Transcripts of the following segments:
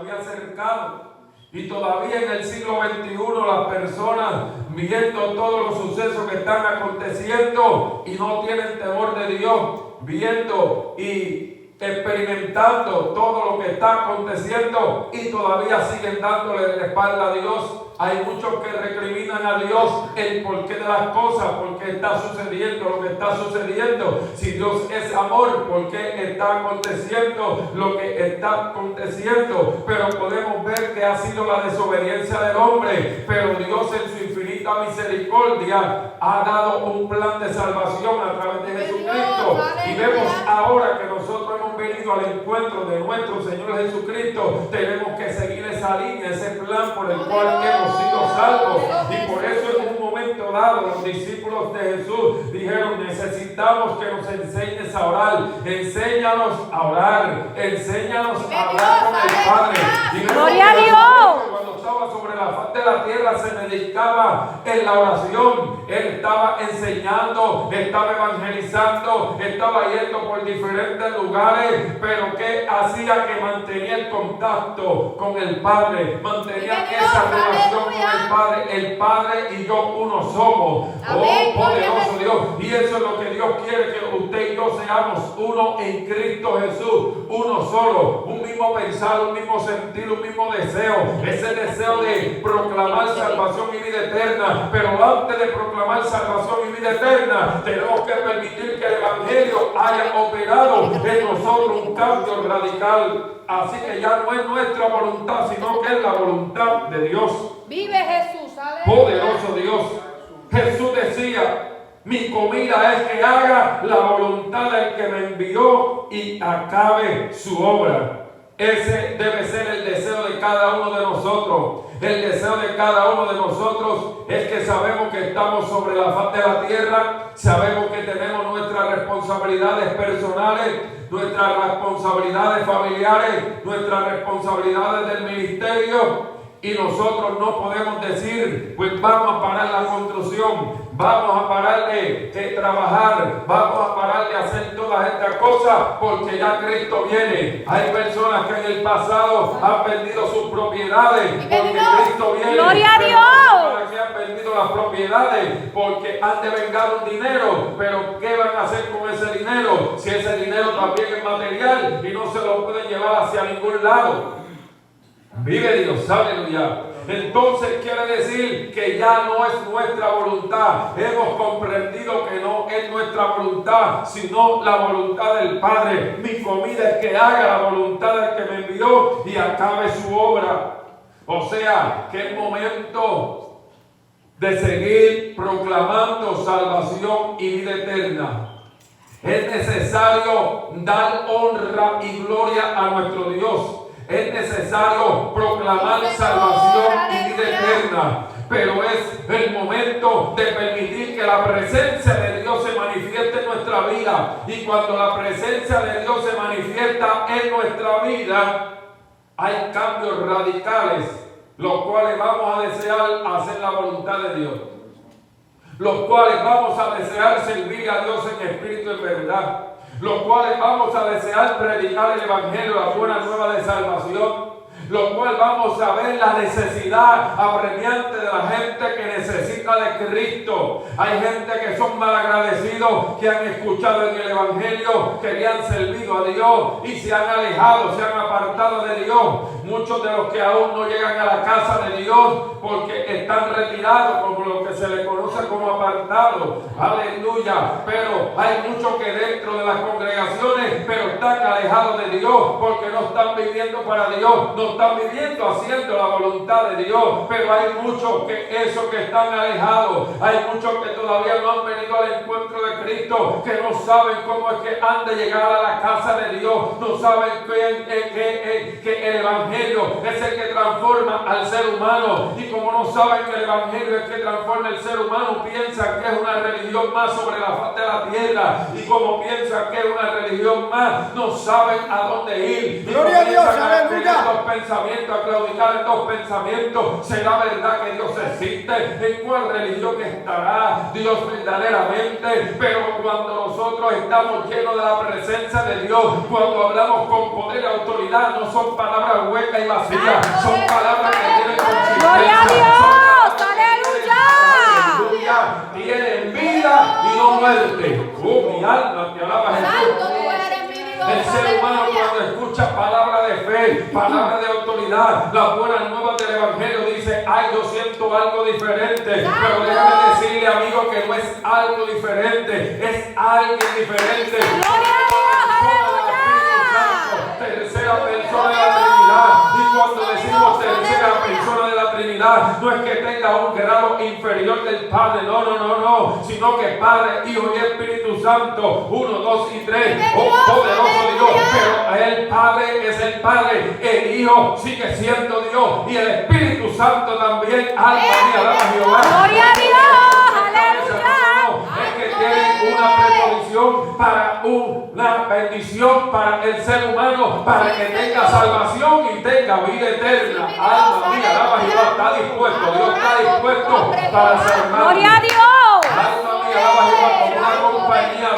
había acercado. Y todavía en el siglo XXI las personas viendo todos los sucesos que están aconteciendo y no tienen temor de Dios, viendo y experimentando todo lo que está aconteciendo y todavía siguen dándole la espalda a Dios. Hay muchos que recriminan a Dios el porqué de las cosas, por qué está sucediendo lo que está sucediendo. Si Dios es amor, ¿por qué está aconteciendo lo que está aconteciendo? Pero podemos ver que ha sido la desobediencia del hombre, pero Dios en su infinita misericordia ha dado un plan de salvación a través de Jesucristo. Y vemos ahora que nosotros hemos venido al encuentro de nuestro Señor Jesucristo. Tenemos que seguir esa línea, ese plan por el cual hemos sido salvos. Y por eso en un momento dado los discípulos de Jesús dijeron: necesitamos que nos enseñes a orar. Enséñanos a orar, enséñanos a hablar con el Padre. Y ¡Gloria a Dios! Cuando estaba sobre la faz de la tierra se dedicaba en la oración. Él estaba enseñando, estaba evangelizando, estaba yendo por diferentes lugares, pero que hacía que mantenía el contacto con el Padre, mantenía esa relación con el Padre y yo uno somos. Oh, poderoso Dios. Y eso es lo que Dios quiere, que usted y yo seamos uno en Cristo Jesús, uno solo, un mismo pensar, un mismo sentir, un mismo deseo, ese deseo de proclamar salvación y vida eterna. Pero antes de proclamar salvación y vida eterna, tenemos que permitir que el Evangelio haya operado en nosotros un cambio radical. Así que ya no es nuestra voluntad, sino que es la voluntad de Dios. Vive Jesús, aleluya. Poderoso Dios. Jesús decía: mi comida es que haga la voluntad del que me envió y acabe su obra. Ese debe ser el deseo de cada uno de nosotros. El deseo de cada uno de nosotros es que sabemos que estamos sobre la faz de la tierra, sabemos que tenemos nuestras responsabilidades personales, nuestras responsabilidades familiares, nuestras responsabilidades del ministerio. Y nosotros no podemos decir: pues vamos a parar la construcción, vamos a parar de trabajar, vamos a parar de hacer todas estas cosas porque ya Cristo viene. Hay personas que en el pasado han vendido sus propiedades porque Cristo viene. ¡Gloria a Dios! Para que han vendido las propiedades porque han devengado un dinero, pero ¿qué van a hacer con ese dinero? Si ese dinero también es material y no se lo pueden llevar hacia ningún lado. Vive Dios, aleluya. Entonces quiere decir que ya no es nuestra voluntad. Hemos comprendido que no es nuestra voluntad, sino la voluntad del Padre. Mi comida es que haga la voluntad del que me envió y acabe su obra. O sea, que es momento de seguir proclamando salvación y vida eterna. Es necesario dar honra y gloria a nuestro Dios. Es necesario proclamar salvación y vida eterna, pero es el momento de permitir que la presencia de Dios se manifieste en nuestra vida. Y cuando la presencia de Dios se manifiesta en nuestra vida, hay cambios radicales, los cuales vamos a desear hacer la voluntad de Dios, los cuales vamos a desear servir a Dios en espíritu y en verdad, los cuales vamos a desear predicar el Evangelio, la buena nueva de salvación, los cuales vamos a ver la necesidad apremiante de la gente que necesita de Cristo. Hay gente que son malagradecidos, que han escuchado en el Evangelio, que le han servido a Dios y se han alejado, se han apartado de Dios. Muchos de los que aún no llegan a la casa de Dios porque están retirados, como lo que se le conoce como apartados. Aleluya. Pero hay muchos que dentro de las congregaciones, pero están alejados de Dios porque no están viviendo para Dios, no están viviendo haciendo la voluntad de Dios. Pero hay muchos que están alejados, hay muchos que todavía no han venido al encuentro de Cristo, que no saben cómo es que han de llegar a la casa de Dios, no saben que el Evangelio es el que transforma al ser humano, y como no saben que el Evangelio es el que transforma al ser humano, piensan que es una religión más sobre la faz de la tierra, y como piensan que es una religión más, no saben a dónde ir. Gloria a Dios, aleluya. pensamientos, a claudicar en dos pensamientos. ¿Será verdad que Dios existe? ¿En cuál religión estará Dios verdaderamente? Pero cuando nosotros estamos llenos de la presencia de Dios, cuando hablamos con poder y autoridad, no son palabras huecas y vacías, son palabras que tienen consistencia. ¡Gloria a Dios! ¡Aleluya! Tienen vida y no muerte. Mi alma te alaba, Jesús. Santo tú eres mi Dios. El ser humano Aleluya. cuando escucha palabras de fe, palabras de autoridad, las buenas nuevas del Evangelio, dice: ay, yo siento algo diferente. Pero déjame decirle, amigo, que no es algo diferente, es alguien diferente. ¡Gloria a Dios! Tercera persona de la Trinidad. Y cuando decimos tercera persona de la Trinidad, no es que tenga un grado inferior del Padre, no, sino que Padre, Hijo y Espíritu Santo, 1, 2 y 3, oh poderoso Dios. Pero el Padre es el Padre, el Hijo sigue siendo Dios y el Espíritu Santo también. Alma mía, alaba a Jehová. ¡Gloria a Dios! ¡Aleluya! Es que tienen una preposición para una bendición para el ser humano, para que tenga salvación y tenga vida eterna. Alma mía, alaba a Jehová. Está dispuesto, Dios está dispuesto para salvar. ¡Gloria a Dios! Alma mía, alaba a Jehová. Como una compañía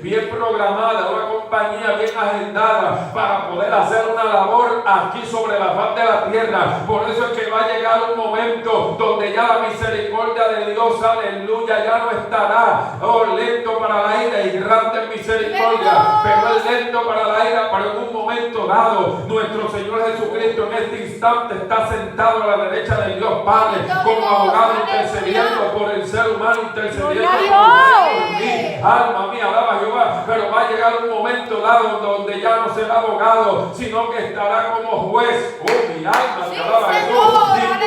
bien programada, una compañía bien agendada para poder hacer una labor aquí sobre la faz de la tierra. Por eso es que va a llegar un momento donde ya la misericordia de Dios, aleluya, ya no estará lento para la ira y grande en misericordia, pero es lento para la ira. Pero en un momento dado, nuestro Señor Jesucristo en este instante está sentado a la derecha de Dios Padre como abogado intercediendo por el ser humano, intercediendo por mí. Alma mía, alaba a Jehová. Pero va a llegar un momento dado donde ya no será abogado, sino que estará como juez. Mi alma te alaba a Jesús. Y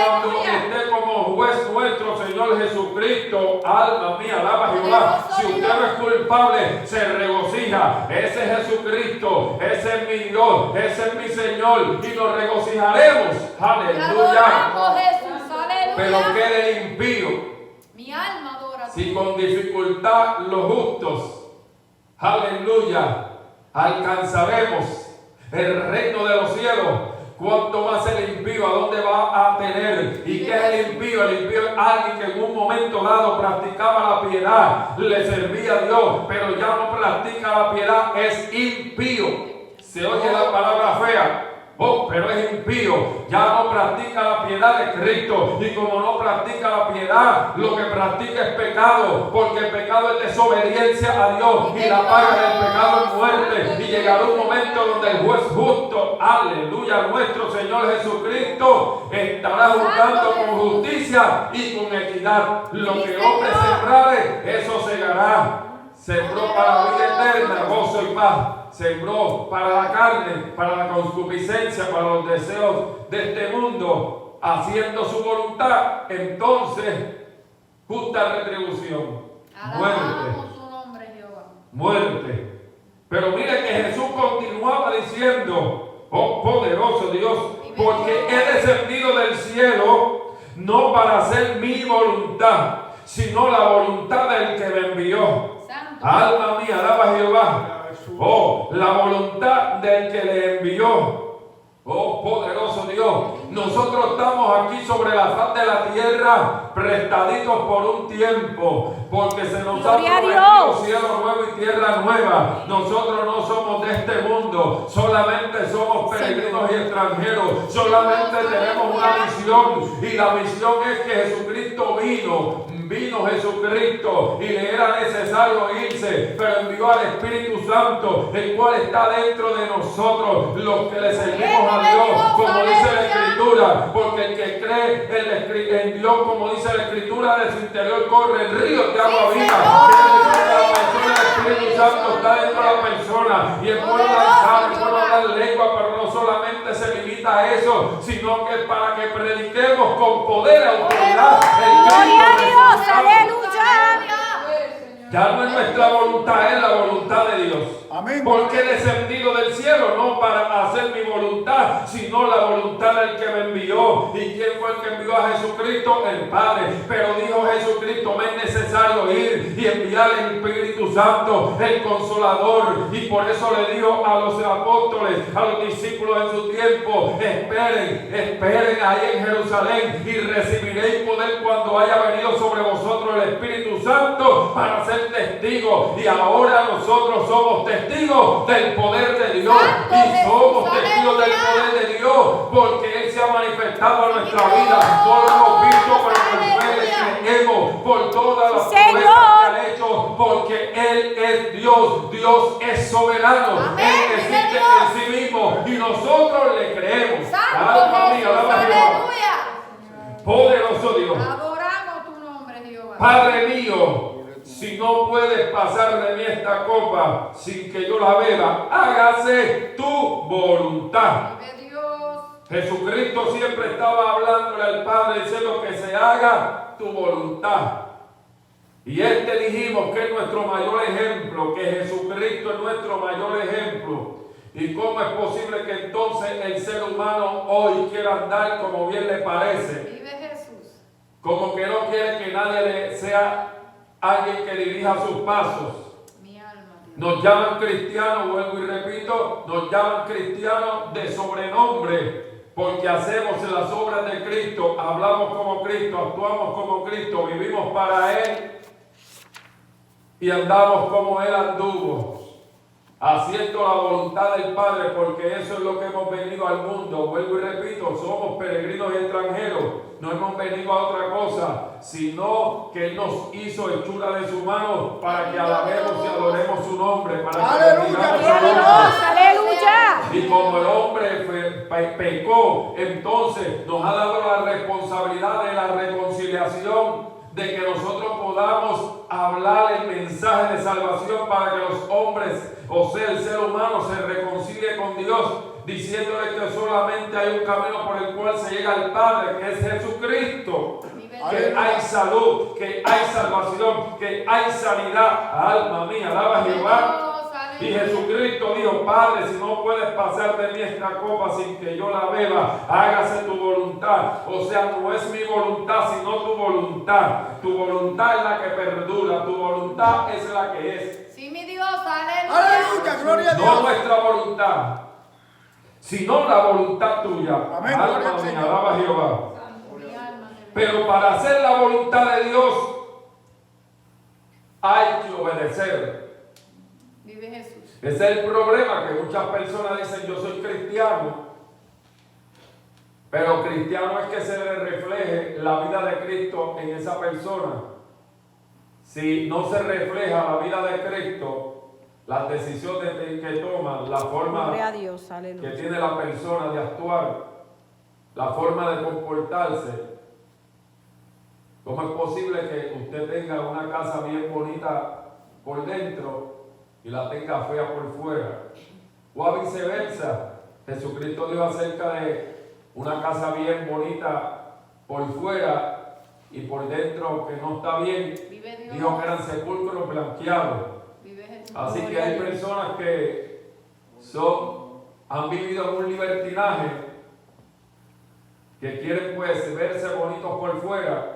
cuando esté como juez nuestro Señor Jesucristo, alma mía, alaba a Jehová. Si usted no es culpable, se regocija. Ese es Jesucristo, ese es mi Dios, ese es mi Señor, y nos regocijaremos. Aleluya. Pero que del impío, mi alma adora. si con dificultad los justos, aleluya, alcanzaremos el reino de los cielos, cuanto más el impío, ¿a dónde va a tener? ¿Y qué es el impío? El impío es alguien que en un momento dado practicaba la piedad, le servía a Dios, pero ya no practica la piedad, es impío. Se oye la palabra fea. Pero es impío, ya no practica la piedad de Cristo, y como no practica la piedad, lo que practica es pecado, porque el pecado es desobediencia a Dios, y la paga del pecado es muerte. Y llegará un momento donde el juez justo, aleluya, nuestro Señor Jesucristo, estará juzgando con justicia y con equidad. Lo que hombre sembrare, eso segará. Sembró para la vida eterna, gozo y paz. Sembró para la carne, para la concupiscencia, para los deseos de este mundo, haciendo su voluntad. Entonces, justa retribución. Muerte. Pero mire que Jesús continuaba diciendo: oh poderoso Dios, porque he descendido del cielo no para hacer mi voluntad, sino la voluntad del que me envió. Alma mía, alaba a Jehová. Oh, la voluntad del que le envió. Oh, poderoso Dios. Nosotros estamos aquí sobre la faz de la tierra, prestaditos por un tiempo, porque se nos ha prometido cielo nuevo y tierra nueva. Nosotros no somos de este mundo, solamente somos peregrinos y extranjeros, solamente tenemos una misión, y la misión es que Jesucristo vino Jesucristo, y le era necesario irse, pero envió al Espíritu Santo, el cual está dentro de nosotros, los que le servimos a Dios, como dice la Escritura, porque el que cree en Dios, como dice la Escritura, de su interior corre el río de agua viva. El Espíritu Santo está dentro de la persona, y es bueno danzar, es bueno hablar lengua, pero no solamente se limita a eso, sino que para que prediquemos con poder y autoridad el ¡Gloria a Cristo. Dios! ¡Aleluya! Ya no es nuestra voluntad, es la voluntad de Dios. Amén. Porque he descendido del cielo no para hacer mi voluntad, sino la voluntad del que me envió. envió. ¿Y quién fue el que envió a Jesucristo? El Padre. Pero dijo Jesucristo, me es necesario ir y enviar el Espíritu Santo, el Consolador. Y por eso le dijo a los apóstoles, a los discípulos en su tiempo, esperen ahí en Jerusalén y recibiréis poder cuando haya venido sobre vosotros el Espíritu Santo para ser testigos. Y ahora nosotros somos testigos del poder de Dios. Y somos testigos del poder de Dios porque Él se ha manifestado en nuestra vida. No lo hemos visto, pero por fe le creemos por todas las promesas que ha hecho, porque Él es Dios. Dios es soberano. Él existe en sí mismo y nosotros le creemos. Alma mía, alaba a Jehová. Poderoso Dios. Adoramos tu nombre, Jehová. Padre mío, si no puedes pasar de mí esta copa sin que yo la beba, hágase tu voluntad. Vive Dios. Jesucristo siempre estaba hablándole al Padre diciendo que se haga tu voluntad. Y dijimos que es nuestro mayor ejemplo, que Jesucristo es nuestro mayor ejemplo. ¿Y cómo es posible que entonces el ser humano hoy quiera andar como bien le parece? Vive Jesús. Como que no quiere que nadie sea alguien que dirija sus pasos. Mi alma. Dios. Nos llaman cristianos, vuelvo y repito, nos llaman cristianos de sobrenombre, porque hacemos las obras de Cristo, hablamos como Cristo, actuamos como Cristo, vivimos para Él y andamos como Él anduvo, haciendo la voluntad del Padre, porque eso es lo que hemos venido al mundo. Vuelvo y repito, somos peregrinos y extranjeros, no hemos venido a otra cosa, sino que Él nos hizo hechura de su mano para que alabemos y adoremos su nombre, para que bendigamos su nombre. Aleluya. Y como el hombre pecó, entonces nos ha dado la responsabilidad de la reconciliación, de que nosotros podamos hablar el mensaje de salvación para que los hombres, o sea, el ser humano, se reconcilie con Dios, diciéndole que solamente hay un camino por el cual se llega al Padre, que es Jesucristo. Que hay salud, que hay salvación, que hay sanidad. Alma mía, alaba a Jehová. Y Jesucristo dijo, Padre, si no puedes pasar de mí esta copa sin que yo la beba, hágase tu voluntad. O sea, no es mi voluntad, sino tu voluntad. Tu voluntad es la que perdura, tu voluntad es la que es. Sí, mi Dios, aleluya. Aleluya, gloria a Dios. No nuestra voluntad, sino la voluntad tuya. Amén, Alma gloria al mía, Señor. alaba a Jehová. Mi alma. Pero para hacer la voluntad de Dios, hay que obedecer. Vive Jesús. Ese es el problema, que muchas personas dicen yo soy cristiano, pero cristiano es que se le refleje la vida de Cristo en esa persona. Si no se refleja la vida de Cristo, las decisiones que toma, la forma Gloria a Dios, que aleluya. tiene la persona de actuar, la forma de comportarse, ¿cómo es posible que usted tenga una casa bien bonita por dentro y la tenga fea por fuera? O a viceversa. Jesucristo dijo acerca de una casa bien bonita por fuera y por dentro que no está bien. Vive Dios. Dijo que eran sepulcros blanqueados. Vive Jesús. Así que Gloria a hay Dios. personas que han vivido en un libertinaje, que quieren pues verse bonitos por fuera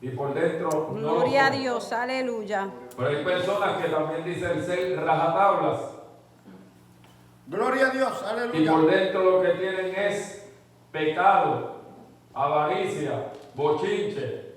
y por dentro no lo Gloria a son. Dios, aleluya. Pero hay personas que también dicen ser rajatablas Gloria a Dios, y aleluya. por dentro lo que tienen es pecado, avaricia, bochinche.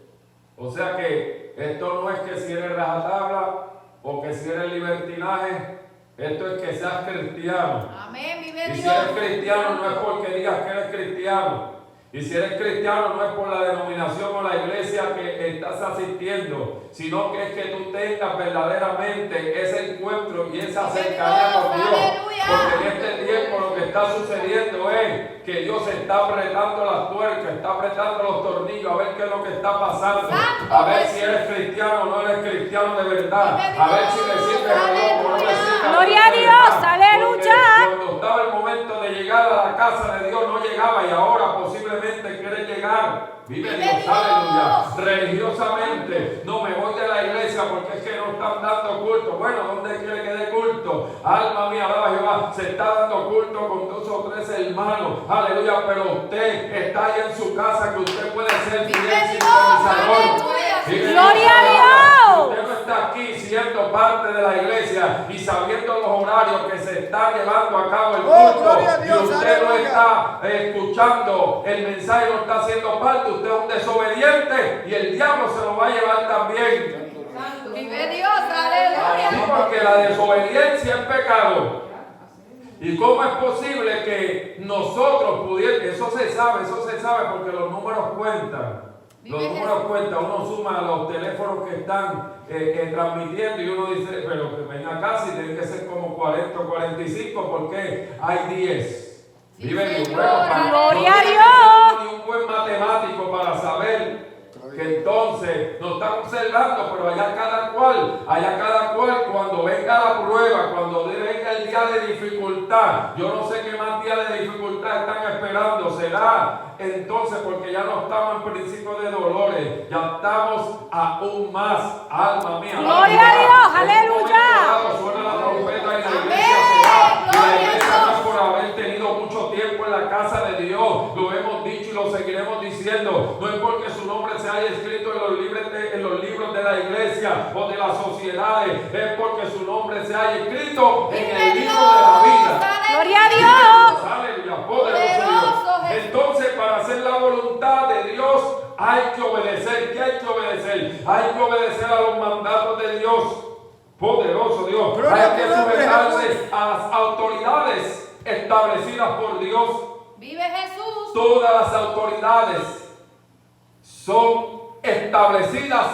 O sea que esto no es que si eres rajatabla o que si eres libertinaje, esto es que seas cristiano. Amén, vive Y si Dios. eres cristiano no es porque digas que eres cristiano. Y si eres cristiano no es por la denominación o la iglesia que estás asistiendo, sino que es que tú tengas verdaderamente ese encuentro y esa cercanía con Dios. Aleluya. Porque en este tiempo lo que está sucediendo es que Dios está apretando las tuercas, está apretando los tornillos a ver qué es lo que está pasando. Santo A ver Jesús. si eres cristiano o no eres cristiano de verdad. Vive A ver si le Dios. sirves a Dios o no le Aleluya. sirves a Dios Gloria a de Dios. verdad. Aleluya. Porque cuando estaba el momento de llegar a la casa de Dios no llegaba y ahora posiblemente quiere llegar. Vive Vive Dios, Dios. aleluya. Religiosamente, no me voy de la iglesia porque es que no están dando culto. Bueno, ¿dónde quiere que dé culto? Alma mía, alaba a Jehová. Se está dando culto con 2 o 3 hermanos, aleluya. Pero usted está ahí en su casa, que usted puede ser Vive fiel Dios, sintonizador. aleluya. Vive Gloria a Dios. Dios. Usted no está aquí siendo parte de la iglesia y sabiendo los horarios que se está llevando a cabo el Oh, culto. gloria a Dios, Y usted no aleluya. está escuchando el mensaje, no está haciendo parte. Usted es un desobediente y el diablo se lo va a llevar también. Vive Dios, Sí, aleluya. porque la desobediencia es pecado. ¿Y cómo es posible que nosotros pudiéramos? Eso se sabe porque los números cuentan. Los números cuentan, uno suma a los teléfonos que están transmitiendo y uno dice, pero que ven acá, si tienen que ser como 40 o 45, porque hay 10. Sí, Vive Dios. Señor, Bueno, gloria no a tiene Dios. que ser ni un buen matemático para saber que entonces nos están observando, pero allá cada cual, cuando venga la prueba, cuando venga el día de dificultad, yo no sé qué más día de dificultad están esperando, será entonces porque ya no estamos en principio de dolores, ya estamos aún más, alma mía. Gloria a Dios, aleluya. Suena la trompeta y la iglesia Amén, se va, y la gloria a iglesia no es Dios. por haber tenido mucho tiempo en la casa de Dios, lo hemos dicho y lo seguiremos diciendo, no es porque su nombre se haya escrito en los libros de la iglesia o de las sociedades, es porque su nombre se haya escrito en el libro de la vida. Gloria a Dios. Aleluya, poderoso Poderoso Dios. Jesús. Entonces, para hacer la voluntad de Dios, hay que obedecer. ¿Qué hay que obedecer? Hay que obedecer a los mandatos de Dios. Poderoso Dios. Gloria Hay a que tu nombre, sujetarse Jesús. a las autoridades establecidas por Dios. Vive Jesús. Todas las autoridades son establecidas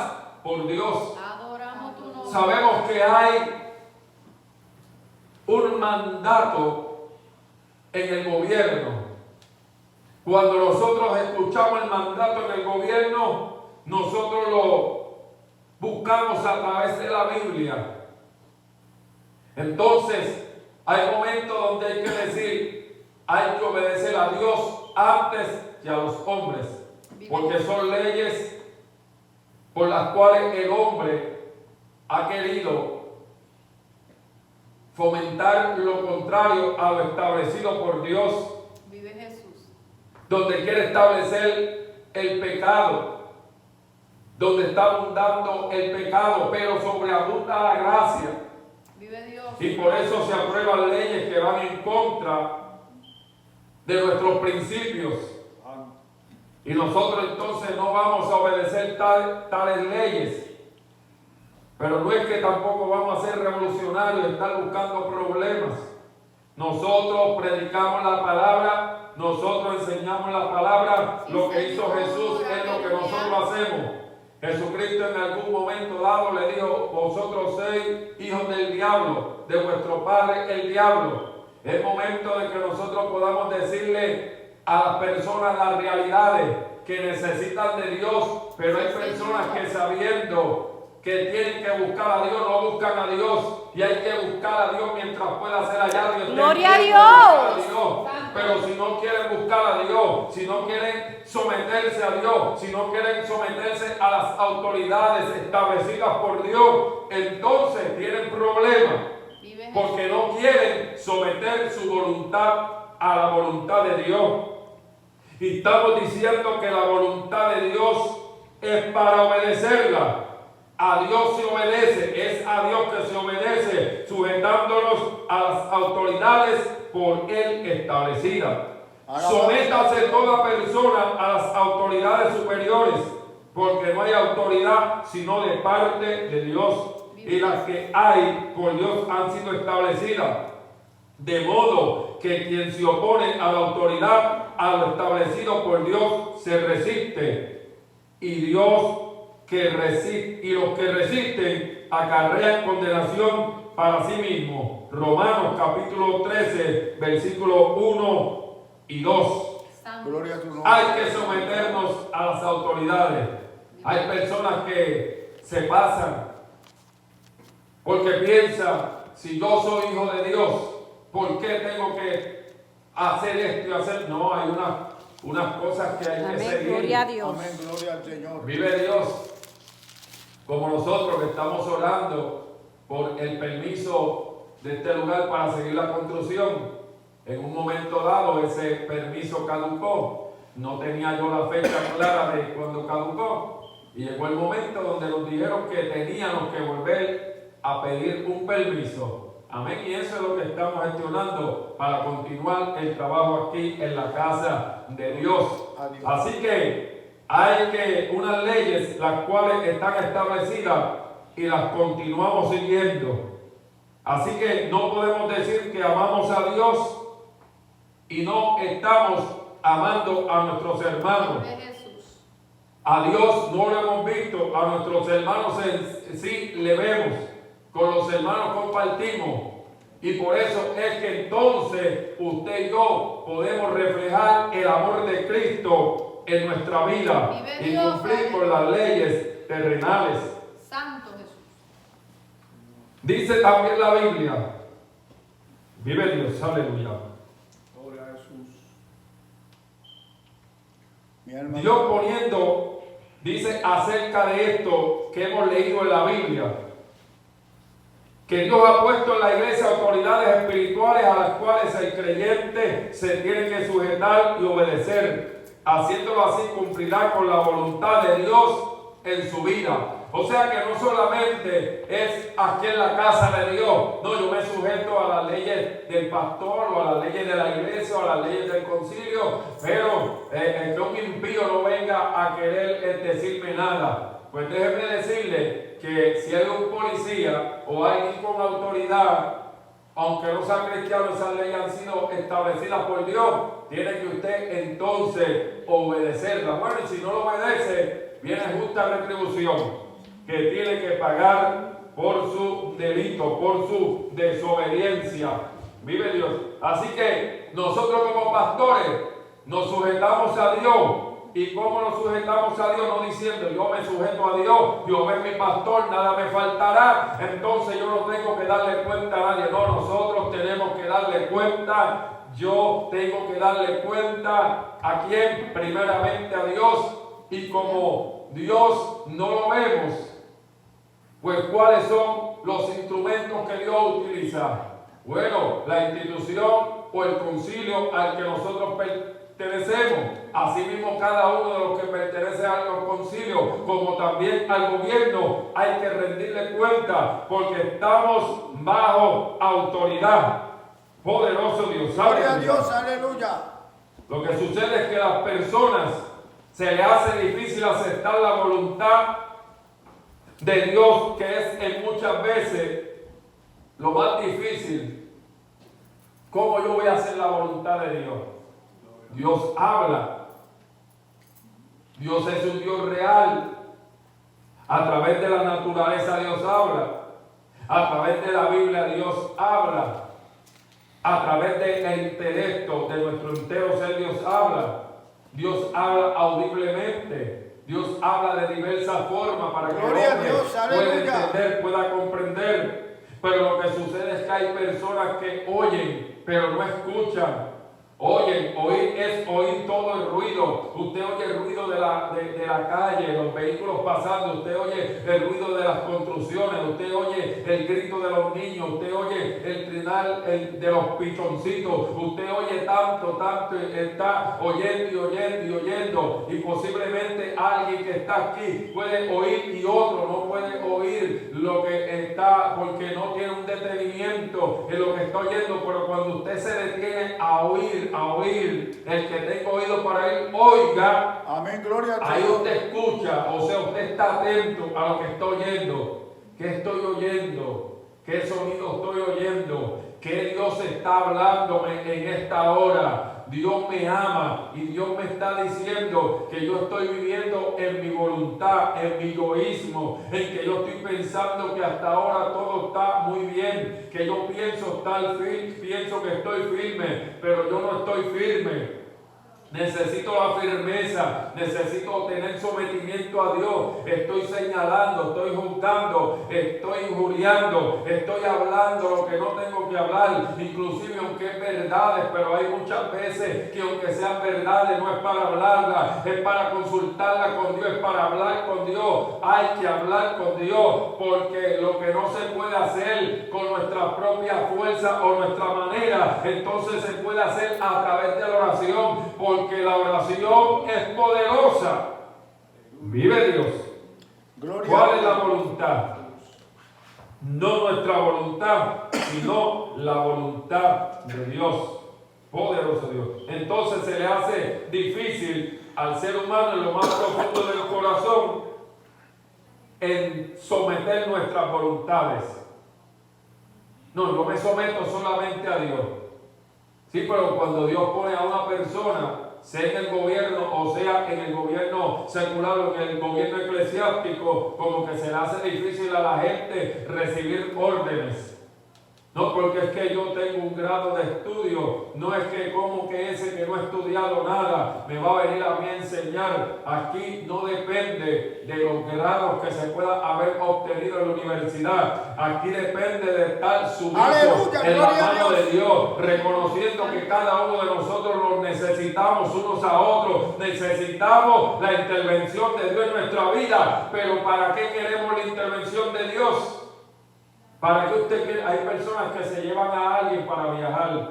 por Dios. Adoramos tu nombre. Sabemos que hay un mandato en el gobierno. Cuando nosotros escuchamos el mandato en el gobierno, nosotros lo buscamos a través de la Biblia. Entonces, hay momentos donde hay que decir, hay que obedecer a Dios antes que a los hombres, porque son leyes por las cuales el hombre ha querido fomentar lo contrario a lo establecido por Dios, Vive Jesús. donde quiere establecer el pecado, donde está abundando el pecado, pero sobreabunda la gracia. Vive Dios. Y por eso se aprueban leyes que van en contra de nuestros principios. Y nosotros entonces no vamos a obedecer tales leyes. Pero no es que tampoco vamos a ser revolucionarios y estar buscando problemas. Nosotros predicamos la palabra, nosotros enseñamos la palabra. Sí, Lo que hizo Señor, Jesús es lo que aleluya. nosotros hacemos. Jesucristo en algún momento dado le dijo, vosotros sois hijos del diablo, de vuestro padre el diablo. Es momento de que nosotros podamos decirle a las personas las realidades que necesitan de Dios, pero hay personas que sabiendo que tienen que buscar a Dios, no buscan a Dios, y hay que buscar a Dios mientras pueda ser hallado. Gloria a Dios. Pero si no quieren buscar a Dios, si no quieren someterse a Dios, si no quieren someterse a las autoridades establecidas por Dios, entonces tienen problemas, Vive Jesús. porque no quieren someter su voluntad a la voluntad de Dios. Y estamos diciendo que la voluntad de Dios es para obedecerla. A Dios se obedece, es a Dios que se obedece, sujetándonos a las autoridades por Él establecidas. Sométase toda persona a las autoridades superiores, porque no hay autoridad sino de parte de Dios, y las que hay por Dios han sido establecidas. De modo que quien se opone a la autoridad, a lo establecido por Dios, se resiste, y los que resisten acarrean condenación para sí mismos. Romanos capítulo 13, versículos 1 y 2. Gloria a tu nombre. Hay que someternos a las autoridades. Hay personas que se pasan porque piensan, si yo soy hijo de Dios, ¿por qué tengo que hacer esto y hacer? No, hay unas unas cosas que hay que Amén, seguir. gloria a Dios. Amén, gloria al Señor. Vive Dios. Como nosotros que estamos orando por el permiso de este lugar para seguir la construcción. En un momento dado ese permiso caducó. No tenía yo la fecha clara de cuando caducó. Y llegó el momento donde nos dijeron que teníamos que volver a pedir un permiso. Amén. Y eso es lo que estamos gestionando para continuar el trabajo aquí en la casa de Dios. Adiós. Así que hay unas leyes las cuales están establecidas y las continuamos siguiendo. Así que no podemos decir que amamos a Dios y no estamos amando a nuestros hermanos. Vive Jesús. A Dios no lo hemos visto, a nuestros hermanos sí le vemos, con los hermanos compartimos. Y por eso es que entonces usted y yo podemos reflejar el amor de Cristo en nuestra vida Vive y Dios, cumplir amén. con las leyes terrenales. Santo Jesús. Dice también la Biblia, vive Dios, aleluya. Gloria a Jesús. Mi alma. Dios poniendo, dice acerca de esto que hemos leído en la Biblia, que Dios ha puesto en la iglesia autoridades espirituales a las cuales el creyente se tiene que sujetar y obedecer. Haciéndolo así cumplirá con la voluntad de Dios en su vida. O sea que no solamente es aquí en la casa de Dios, no, yo me sujeto a las leyes del pastor o a las leyes de la iglesia o a las leyes del concilio, pero que un impío no venga a querer decirme nada. Pues déjeme decirle que si hay un policía o alguien con autoridad, aunque no sea cristiano, esas leyes han sido establecidas por Dios, tiene que usted entonces obedecerlas. Bueno, y si no lo obedece, viene justa retribución que tiene que pagar por su delito, por su desobediencia. Vive Dios. Así que nosotros como pastores nos sujetamos a Dios. ¿Y cómo nos sujetamos a Dios? No diciendo yo me sujeto a Dios, Dios es mi pastor, nada me faltará, entonces yo no tengo que darle cuenta a nadie. No, nosotros tenemos que darle cuenta. Yo tengo que darle cuenta a quién, primeramente a Dios. Y como Dios no lo vemos, pues ¿cuáles son los instrumentos que Dios utiliza? Bueno, la institución o el concilio al que nosotros pertenecemos. Asimismo, cada uno de los que pertenece a los concilios, como también al gobierno, hay que rendirle cuenta porque estamos bajo autoridad. Poderoso Dios. Gloria a Dios, aleluya. Lo que sucede es que a las personas se les hace difícil aceptar la voluntad de Dios, que es en muchas veces lo más difícil. ¿Cómo yo voy a hacer la voluntad de Dios? Dios habla. Dios es un Dios real. A través de la naturaleza Dios habla. A través de la Biblia Dios habla. A través del intelecto, de nuestro entero ser Dios habla. Dios habla audiblemente. Dios habla de diversas formas para que el Gloria a hombre Dios, pueda aleluya. entender, pueda comprender. Pero lo que sucede es que hay personas que oyen, pero no escuchan. Oyen, oír es oír todo el ruido. Usted oye el ruido de la calle, los vehículos pasando. Usted oye el ruido de las construcciones. Usted oye el grito de los niños. Usted oye el trinar de los pichoncitos. Usted oye tanto, y está oyendo y oyendo y oyendo. Y posiblemente alguien que está aquí puede oír y otro no puede oír lo que está, porque no tiene un detenimiento en lo que está oyendo. Pero cuando usted se detiene a oír, el que tenga oído para ir, oiga. Amén, gloria a Ahí Dios. usted escucha, o sea, usted está atento a lo que está oyendo. ¿Qué estoy oyendo? ¿Qué sonido estoy oyendo? ¿Qué Dios está hablándome en esta hora? Dios me ama y Dios me está diciendo que yo estoy viviendo en mi voluntad, en mi egoísmo, en que yo estoy pensando que hasta ahora todo está muy bien, que yo pienso que estoy firme, pero yo no estoy firme. Necesito la firmeza, necesito tener sometimiento a Dios. Estoy señalando, estoy juzgando, estoy injuriando, estoy hablando lo que no tengo que hablar, inclusive aunque es verdades, pero hay muchas veces que aunque sean verdades no es para hablarlas, es para consultarlas con Dios, es para hablar con Dios. Hay que hablar con Dios, porque lo que no se puede hacer con nuestra propia fuerza o nuestra manera, entonces se puede hacer a través de la oración, porque la oración es poderosa. Vive Dios. Gloria ¿Cuál a es la Dios. voluntad? No nuestra voluntad, sino la voluntad de Dios. Poderoso Dios. Entonces se le hace difícil al ser humano en lo más profundo del corazón en someter nuestras voluntades. No, yo me someto solamente a Dios. Sí, pero cuando Dios pone a una persona, sea en el gobierno o sea en el gobierno secular o en el gobierno eclesiástico, como que se le hace difícil a la gente recibir órdenes. No porque es que yo tengo un grado de estudio, no es que como que ese que no ha estudiado nada me va a venir a mí a enseñar. Aquí no depende de los grados que se pueda haber obtenido en la universidad. Aquí depende de estar sumiso Aleluya, en la gloria a mano Dios. de Dios, reconociendo que cada uno de nosotros los necesitamos unos a otros. Necesitamos la intervención de Dios en nuestra vida. Pero ¿para qué queremos la intervención de Dios? Para que usted quiera, hay personas que se llevan a alguien para viajar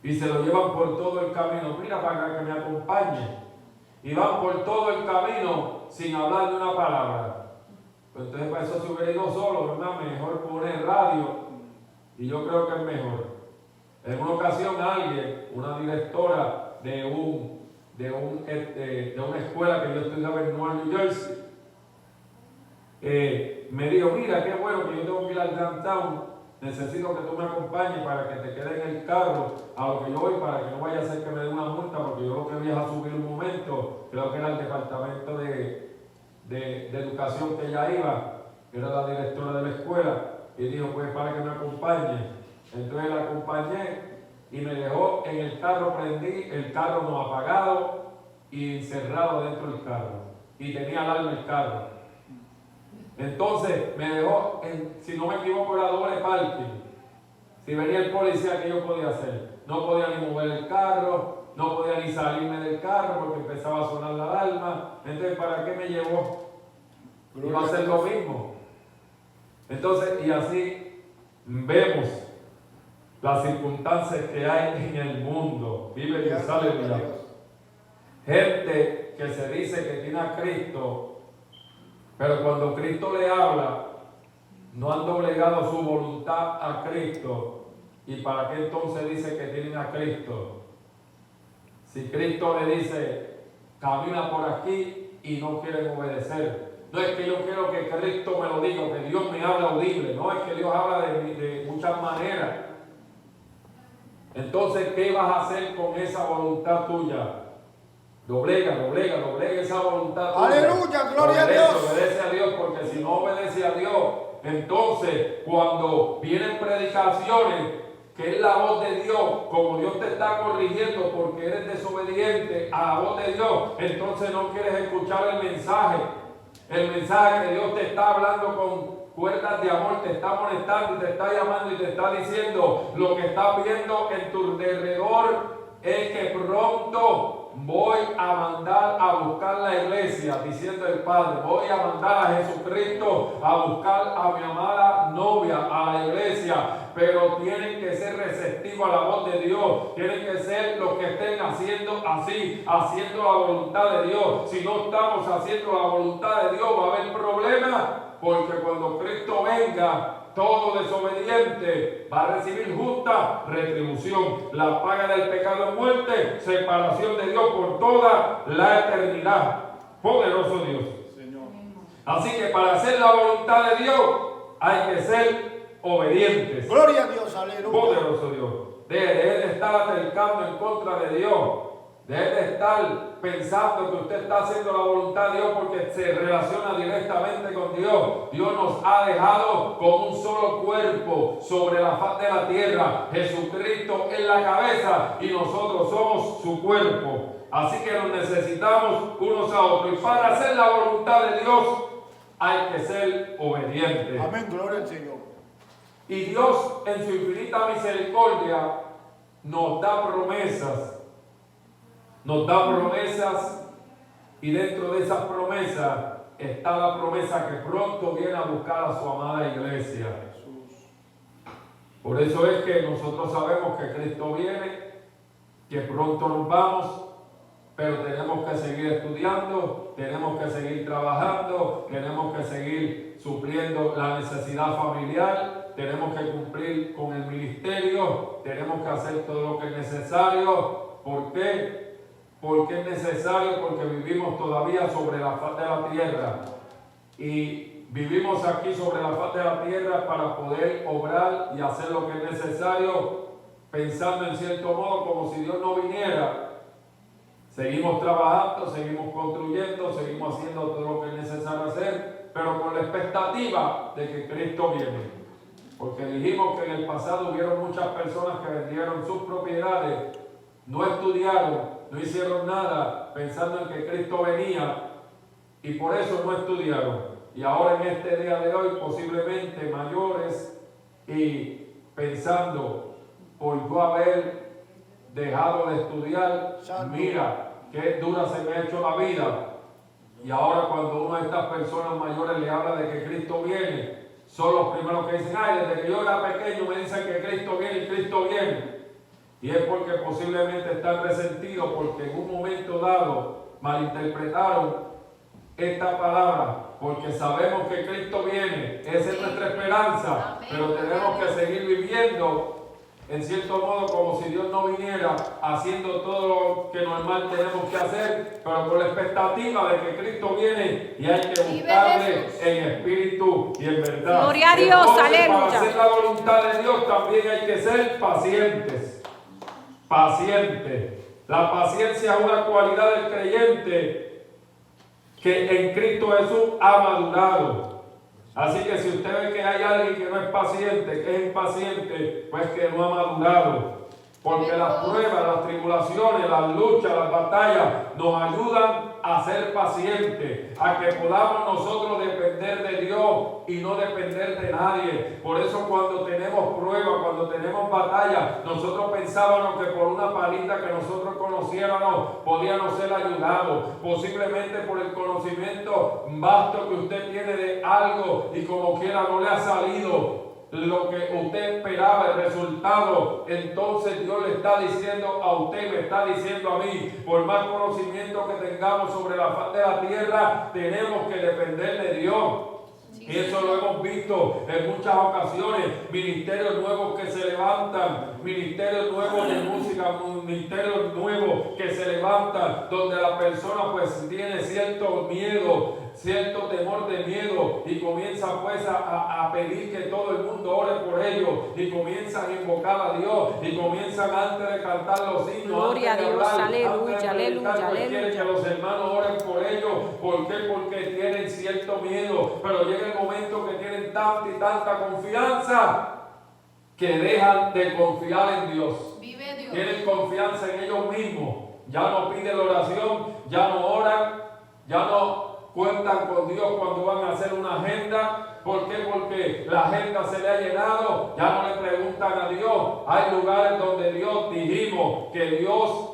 y se lo llevan por todo el camino. Mira, para que me acompañe. Y van por todo el camino sin hablar de una palabra. Pues entonces para eso se hubiera ido solo, ¿verdad? Mejor poner radio. Y yo creo que es mejor. En una ocasión alguien, una directora de una escuela que yo estudiaba en Nueva New Jersey, me dijo, mira, qué bueno que yo tengo que ir al downtown, necesito que tú me acompañes para que te quede en el carro a lo que yo voy, para que no vaya a ser que me dé una multa, porque yo lo que voy a subir un momento, creo que era el departamento de educación que ella iba, que era la directora de la escuela, y dijo, pues para que me acompañe. Entonces la acompañé y me dejó en el carro, prendí el carro no apagado y encerrado dentro del carro, y tenía alarma el carro. Entonces me dejó, si no me equivoco, era doble parking. Si venía el policía, ¿qué yo podía hacer? No podía ni mover el carro, no podía ni salirme del carro porque empezaba a sonar la alarma. Entonces, ¿para qué me llevó? Iba a hacer lo mismo. Entonces, y así vemos las circunstancias que hay en el mundo. Vive Dios, aleluya. Gente que se dice que tiene a Cristo, pero cuando Cristo le habla, no han doblegado su voluntad a Cristo. ¿Y para qué entonces dice que tienen a Cristo? Si Cristo le dice, camina por aquí y no quieren obedecer. No es que yo quiero que Cristo me lo diga, que Dios me habla audible. No, es que Dios habla de muchas maneras. Entonces, ¿qué vas a hacer con esa voluntad tuya? Doblega esa voluntad tuya. Aleluya, gloria a Dios. Obedece a Dios, porque si no obedece a Dios, entonces cuando vienen predicaciones, que es la voz de Dios, como Dios te está corrigiendo porque eres desobediente a la voz de Dios, entonces no quieres escuchar el mensaje que Dios te está hablando con cuerdas de amor, te está molestando y te está llamando y te está diciendo, lo que estás viendo en tu alrededor es que pronto voy a mandar a buscar la iglesia, diciendo el Padre, voy a mandar a Jesucristo a buscar a mi amada novia, a la iglesia, pero tienen que ser receptivos a la voz de Dios, tienen que ser los que estén haciendo así, haciendo la voluntad de Dios. Si no estamos haciendo la voluntad de Dios, va a haber problemas, porque cuando Cristo venga, todo desobediente va a recibir justa retribución. La paga del pecado es muerte, separación de Dios por toda la eternidad. Poderoso Dios. Señor. Así que para hacer la voluntad de Dios hay que ser obedientes. Gloria a Dios, aleluya. Poderoso Dios. Deje de estar acercando en contra de Dios. Deje de estar pensando que usted está haciendo la voluntad de Dios porque se relaciona directamente con Dios. Dios nos ha dejado con un solo cuerpo sobre la faz de la tierra. Jesucristo en la cabeza y nosotros somos su cuerpo. Así que nos necesitamos unos a otros. Y para hacer la voluntad de Dios hay que ser obedientes. Amén, gloria al Señor. Y Dios en su infinita misericordia nos da promesas. Nos da promesas y dentro de esas promesas está la promesa que pronto viene a buscar a su amada iglesia. Por eso es que nosotros sabemos que Cristo viene, que pronto nos vamos, pero tenemos que seguir estudiando, tenemos que seguir trabajando, tenemos que seguir supliendo la necesidad familiar, tenemos que cumplir con el ministerio, tenemos que hacer todo lo que es necesario. ¿Por qué? Porque es necesario, porque vivimos todavía sobre la faz de la tierra y vivimos aquí sobre la faz de la tierra para poder obrar y hacer lo que es necesario, pensando en cierto modo como si Dios no viniera. Seguimos trabajando, seguimos construyendo, seguimos haciendo todo lo que es necesario hacer, pero con la expectativa de que Cristo viene. Porque dijimos que en el pasado hubieron muchas personas que vendieron sus propiedades, no estudiaron, no hicieron nada pensando en que Cristo venía y por eso no estudiaron. Y ahora en este día de hoy posiblemente mayores y pensando por yo haber dejado de estudiar, mira qué dura se me ha hecho la vida. Y ahora cuando una de estas personas mayores le habla de que Cristo viene, son los primeros que dicen, ay, desde que yo era pequeño me dicen que Cristo viene y Cristo viene. Y es porque posiblemente están resentidos porque en un momento dado malinterpretaron esta palabra, porque sabemos que Cristo viene, esa es nuestra esperanza, pero tenemos que seguir viviendo en cierto modo como si Dios no viniera, haciendo todo lo que normal tenemos que hacer, pero con la expectativa de que Cristo viene y hay que buscarle en espíritu y en verdad. Gloria a Dios, entonces, aleluya. para hacer la voluntad de Dios también hay que ser pacientes. Paciente. La paciencia es una cualidad del creyente que en Cristo Jesús ha madurado. Así que si usted ve que hay alguien que no es paciente, que es impaciente, pues que no ha madurado. Porque las pruebas, las tribulaciones, las luchas, las batallas nos ayudan a ser pacientes, a que podamos nosotros depender de Dios y no depender de nadie. Por eso cuando tenemos pruebas, cuando tenemos batallas, nosotros pensábamos que por una palita que nosotros conociéramos podíamos ser ayudados. Posiblemente por el conocimiento vasto que usted tiene de algo y como quiera no le ha salido lo que usted esperaba, el resultado. Entonces Dios le está diciendo a usted, me está diciendo a mí, por más conocimiento que tengamos sobre la faz de la tierra, tenemos que depender de Dios. Y eso lo hemos visto en muchas ocasiones, ministerios nuevos que se levantan, ministerios nuevos de música, ministerios nuevos que se levantan, donde la persona pues tiene cierto miedo, cierto temor de miedo y comienza pues a pedir que todo el mundo ore por ellos y comienzan a invocar a Dios y comienzan antes de cantar los himnos, Gloria antes de a Dios, hablar, aleluya, antes de aleluya, predicar, pues quieren aleluya. que los hermanos oren por ellos. ¿Por qué? Porque tienen cierto miedo, pero llega el momento que tienen tanta y tanta confianza que dejan de confiar en Dios. Vive Dios. Tienen confianza en ellos mismos, ya no piden la oración, ya no oran, ya no cuentan con Dios cuando van a hacer una agenda. ¿Por qué? Porque la agenda se le ha llenado, ya no le preguntan a Dios. Hay lugares donde Dios dijimos que Dios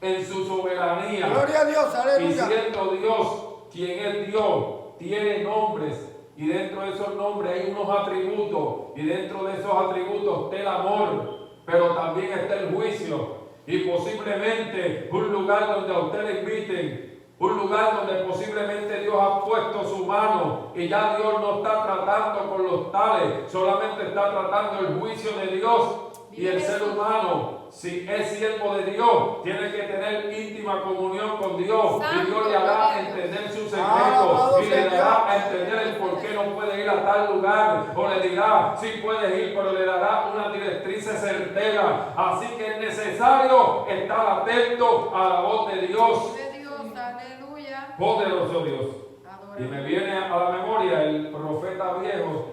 en su soberanía, Gloria a Dios, y aleluya. siendo Dios quien es Dios, tiene nombres. Y dentro de esos nombres hay unos atributos. Y dentro de esos atributos está el amor. Pero también está el juicio. Y posiblemente un lugar donde a usted le inviten. Un lugar donde posiblemente Dios ha puesto su mano. Y ya Dios no está tratando con los tales. Solamente está tratando el juicio de Dios. Y el ser humano, si es siervo de Dios, tiene que tener íntima íntima comunión con Dios. Y Santo Dios le hará Dios. entender su Alabado secreto. Y le sea dará a Dios. entender el por qué no puede ir a tal lugar. O le dirá, sí puedes ir, pero le dará una directriz certera. Así que es necesario estar atento a la voz de Dios. Vive Dios, aleluya. Poderoso Dios. Y Adora. me viene a la memoria el profeta viejo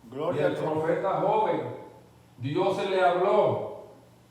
y Gloria el al Señor. profeta joven. Dios se le habló.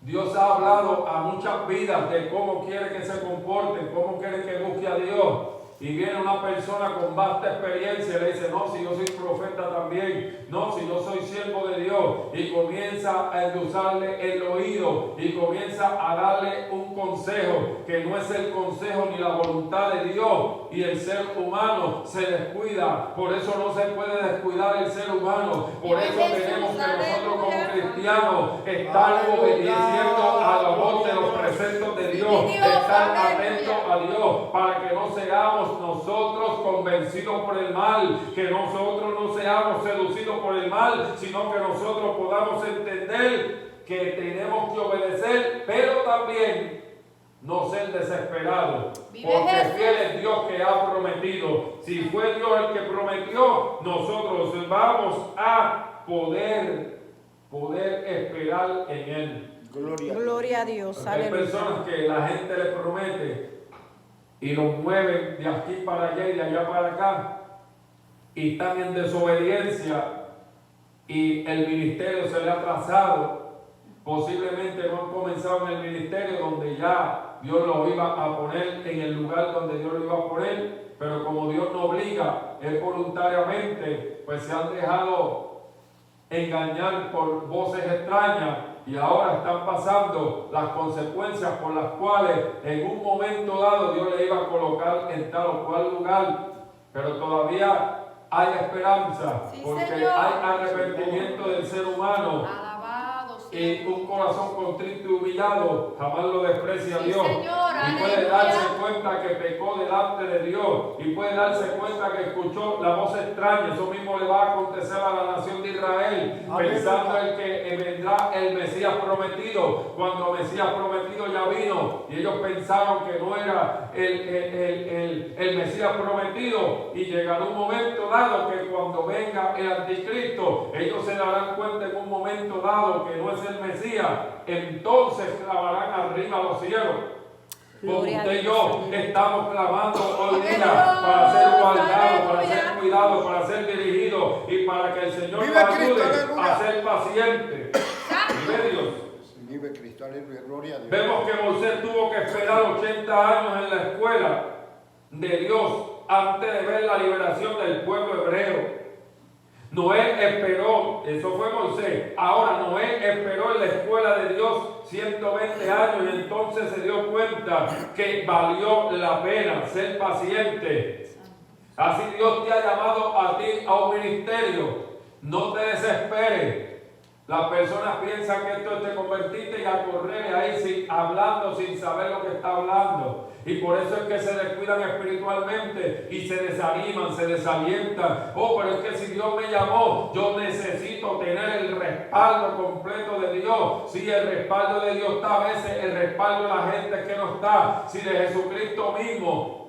Dios ha hablado a muchas vidas de cómo quiere que se comporten, cómo quiere que busque a Dios. Y viene una persona con vasta experiencia y le dice, no, si yo soy profeta también, no, si yo soy siervo de Dios. Y comienza a endulzarle el oído y comienza a darle un consejo que no es el consejo ni la voluntad de Dios. Y el ser humano se descuida, por eso no se puede descuidar el ser humano. Por eso tenemos que nosotros como cristianos estar obedeciendo a la voz de los preceptos de Dios, estar atentos a Dios para que no seamos nosotros convencidos por el mal, que nosotros no seamos seducidos por el mal, sino que nosotros podamos entender que tenemos que obedecer, pero también no ser desesperados, Vive porque Jesús. fiel es Dios que ha prometido. Si fue Dios el que prometió, nosotros vamos a poder esperar en Él. Gloria. Gloria a Dios. Hay Aleluya. personas que la gente les promete y los mueven de aquí para allá y de allá para acá y están en desobediencia y el ministerio se le ha atrasado. Posiblemente no han comenzado en el ministerio donde ya Dios los iba a poner en el lugar donde Dios lo iba a poner, pero como Dios no obliga, es voluntariamente, pues se han dejado engañar por voces extrañas y ahora están pasando las consecuencias por las cuales en un momento dado Dios le iba a colocar en tal o cual lugar, pero todavía hay esperanza, Sí, porque Señor. hay arrepentimiento del ser humano. Alabado sea. Y un corazón contrito y humillado jamás lo desprecia Sí, Dios. Señor, Y puede aleluya. darse cuenta que pecó delante de Dios. Y puede darse cuenta que escuchó la voz extraña. Eso mismo le va a acontecer a la nación de Israel. Aleluya. Pensando en que vendrá el Mesías prometido. Cuando el Mesías prometido ya vino. Y ellos pensaron que no era el Mesías prometido. Y llegará un momento dado que cuando venga el anticristo, ellos se darán cuenta en un momento dado que no es el Mesías, entonces clamarán arriba a los cielos. Como Gloria a usted y Dios, yo Señor. estamos clamando hoy Vive día Dios, para ser guardados, para aleluya. ser cuidados, para ser dirigidos y para que el Señor Vive nos Cristo, ayude aleluya. a ser pacientes. Vive Dios. Vive Cristo, aleluya, gloria a Dios. Vemos que Moisés tuvo que esperar 80 años en la escuela de Dios antes de ver la liberación del pueblo hebreo. Noé esperó, eso fue Moisés. Ahora Noé esperó en la escuela de Dios 120 años y entonces se dio cuenta que valió la pena ser paciente. Así Dios te ha llamado a ti a un ministerio. No te desesperes. Las personas piensan que esto te convertiste y a correr ahí hablando sin saber lo que está hablando. Y por eso es que se descuidan espiritualmente y se desaniman, se desalientan. Oh, pero es que si Dios me llamó, yo necesito tener el respaldo completo de Dios. Si el respaldo de Dios está, a veces el respaldo de la gente que no está. Si de Jesucristo mismo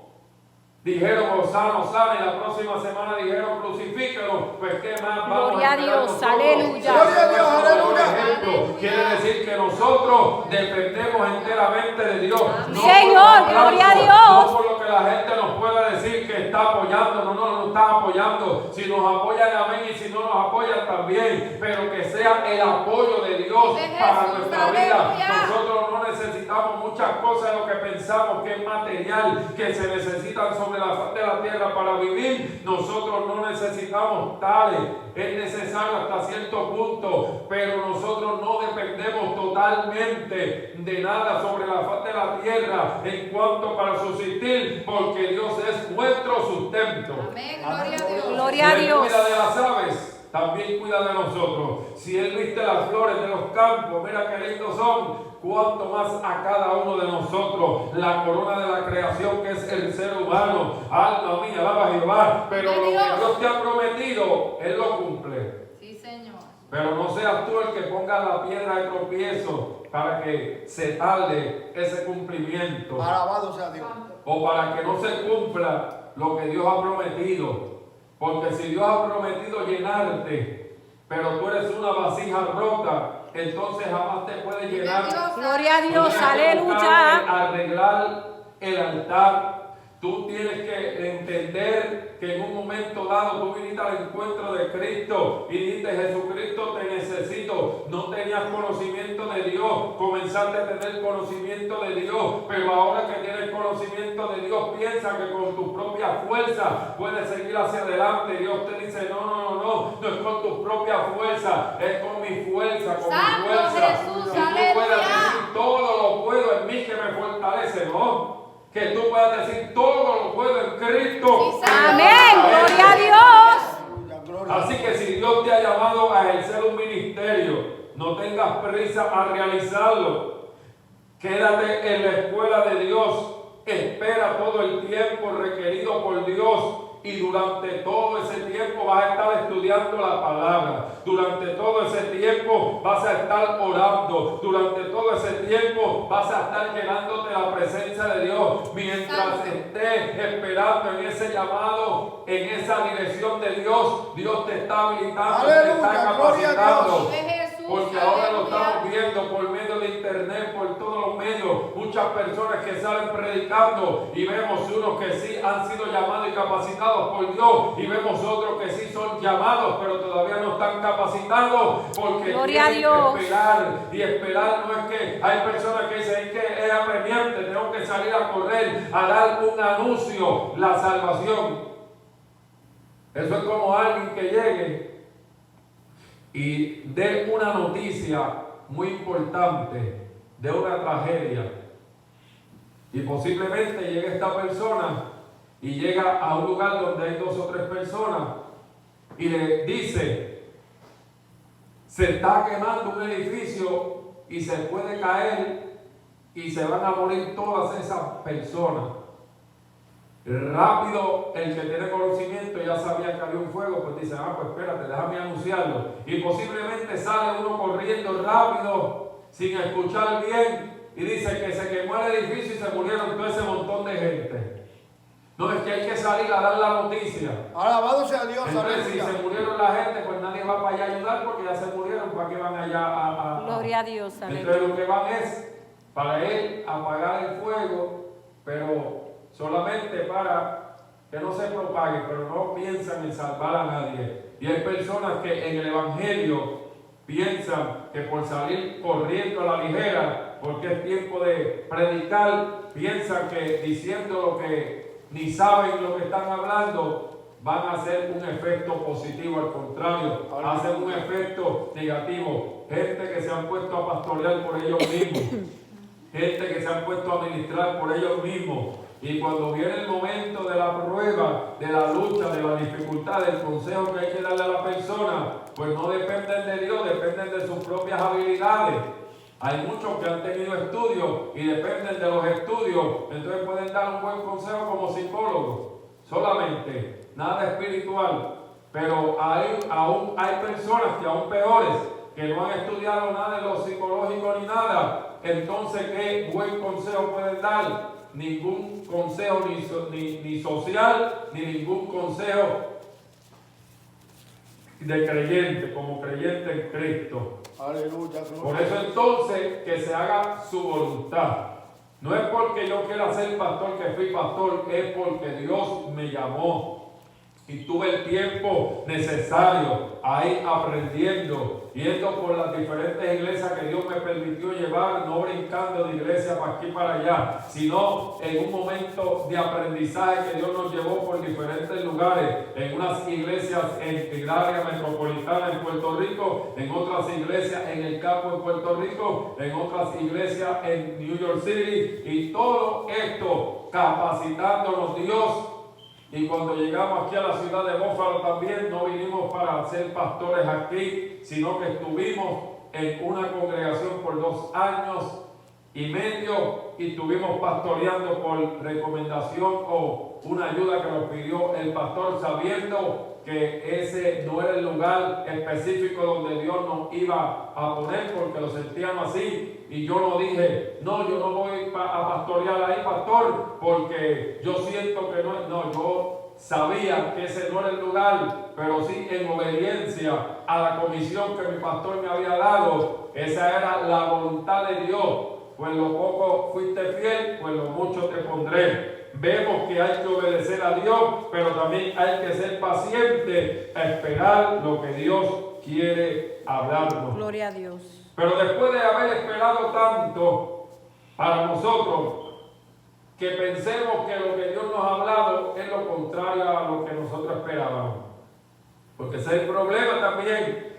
dijeron Osana, Osana, y la próxima semana dijeron crucifíquelo, pues qué más vamos Gloria a a esperar Dios, nosotros. aleluya. Gloria a Dios, Por aleluya. ejemplo, quiere decir que nosotros dependemos enteramente de Dios. No Señor, por los gloria a aplausos, Dios. No por lo que la gente nos pueda decir que está apoyando, no nos está apoyando. Si nos apoyan, amén, y si no nos apoyan también, pero que sea el apoyo de Dios De para Jesús, nuestra vida. aleluya. Nosotros no necesitamos muchas cosas de lo que pensamos que es material, que se necesitan sobre la faz de la tierra para vivir. Nosotros no necesitamos tales, es necesario hasta cierto punto, pero nosotros no dependemos totalmente de nada sobre la faz de la tierra en cuanto para subsistir, porque Dios es nuestro sustento. Amén, gloria a Dios. Gloria a Si Él Dios. cuida de las aves, también cuida de nosotros. Si Él viste las flores de los campos, mira qué lindos son. Cuanto más a cada uno de nosotros, la corona de la creación que es el ser humano. Alma mía, alaba a Jehová. Pero lo que Dios te ha prometido, Él lo cumple. Sí, Señor. Pero no seas tú el que ponga la piedra de tropiezo para que se tarde ese cumplimiento. Alabado sea Dios. O para que no se cumpla lo que Dios ha prometido. Porque si Dios ha prometido llenarte, pero tú eres una vasija rota, entonces jamás te puede llenar. Gloria a Dios, Tienes que aleluya. buscar arreglar el altar. Tú tienes que entender que en un momento dado tú viniste al encuentro de Cristo y dijiste: Jesucristo, te necesito. No tenías conocimiento de Dios, comenzaste a tener conocimiento de Dios, pero ahora que tienes conocimiento de Dios, piensa que con tu propia fuerza puedes seguir hacia adelante. Dios te dice: no es con tu propia fuerza, es con mi fuerza, con mi Santo fuerza. Jesús, Y tú aleluya. puedes decir: todo lo puedo en mí que me fortalece, ¿no? Que tú puedas decir: todo lo puedo en Cristo. Sí, Señor. Amén, gloria a Dios. Aleluya, gloria. Así que si Dios te ha llamado a ejercer un ministerio, no tengas prisa a realizarlo. Quédate en la escuela de Dios. Espera todo el tiempo requerido por Dios. Y durante todo ese tiempo vas a estar estudiando la palabra. Durante todo ese tiempo vas a estar orando. Durante todo ese tiempo vas a estar llenándote la presencia de Dios. Mientras estés esperando en ese llamado, en esa dirección de Dios, Dios te está habilitando, te Aleluya, está gloria a capacitando. De Jesús, Porque ahora lo aleluya. estamos viendo por medio de internet, por todos los medios, muchas personas que salen predicando y vemos unos que sí han sido llamados y capacitados por Dios y vemos otros que sí son llamados pero todavía no están capacitados porque Gloria a tienen Dios. que esperar, y esperar no es que hay personas que dicen: es que es apremiante, tengo que salir a correr a dar un anuncio, la salvación. Eso es como alguien que llegue y dé una noticia muy importante de una tragedia. Y posiblemente llegue esta persona y llega a un lugar donde hay 2 o 3 personas y le dice: se está quemando un edificio y se puede caer y se van a morir todas esas personas. Rápido, el que tiene conocimiento ya sabía que había un fuego, pues dice: pues espérate, déjame anunciarlo. Y posiblemente sale uno corriendo rápido, sin escuchar bien, y dice que se quemó el edificio y se murieron todo ese montón de gente. No, es que hay que salir a dar la noticia. Alabado sea Dios. Entonces, si Aleluya. se murieron la gente, pues nadie va para allá a ayudar porque ya se murieron. ¿Para qué van allá a Gloria a Dios, Entonces aleluya. lo que van es para él apagar el fuego, pero solamente para que no se propague, pero no piensan en salvar a nadie. Y hay personas que en el Evangelio piensan que por salir corriendo a la ligera, porque es tiempo de predicar, piensan que diciendo lo que ni saben lo que están hablando, van a hacer un efecto positivo. Al contrario, hacen un efecto negativo. Gente que se han puesto a pastorear por ellos mismos, gente que se han puesto a ministrar por ellos mismos. Y cuando viene el momento de la prueba, de la lucha, de la dificultad, del consejo que hay que darle a la persona, pues no dependen de Dios, dependen de sus propias habilidades. Hay muchos que han tenido estudios y dependen de los estudios, entonces pueden dar un buen consejo como psicólogos, solamente, nada espiritual. Pero aún hay personas que aún peores, que no han estudiado nada de lo psicológico ni nada. Entonces, ¿qué buen consejo pueden dar? Ningún consejo ni social, ni ningún consejo de creyente, como creyente en Cristo. Aleluya. Por eso entonces que se haga su voluntad. No es porque yo quiera ser pastor que fui pastor, es porque Dios me llamó. Y tuve el tiempo necesario a ir aprendiendo, yendo por las diferentes iglesias que Dios me permitió llevar, no brincando de iglesia para aquí y para allá, sino en un momento de aprendizaje que Dios nos llevó por diferentes lugares, en unas iglesias en el área metropolitana en Puerto Rico, en otras iglesias en el campo en Puerto Rico, en otras iglesias en New York City, y todo esto capacitándonos Dios. Y cuando llegamos aquí a la ciudad de Búfalo también no vinimos para ser pastores aquí, sino que estuvimos en una congregación por 2 años y medio y estuvimos pastoreando por recomendación o una ayuda que nos pidió el pastor, sabiendo que ese no era el lugar específico donde Dios nos iba a poner, porque lo sentíamos así. Y yo no dije, no, yo no voy a pastorear ahí, pastor, porque yo siento que no. No, yo sabía que ese no era el lugar, pero sí en obediencia a la comisión que mi pastor me había dado. Esa era la voluntad de Dios. Pues lo poco fuiste fiel, pues lo mucho te pondré. Vemos que hay que obedecer a Dios, pero también hay que ser paciente a esperar lo que Dios quiere hablarnos. Gloria a Dios. Pero después de haber esperado tanto para nosotros, que pensemos que lo que Dios nos ha hablado es lo contrario a lo que nosotros esperábamos. Porque ese es el problema también.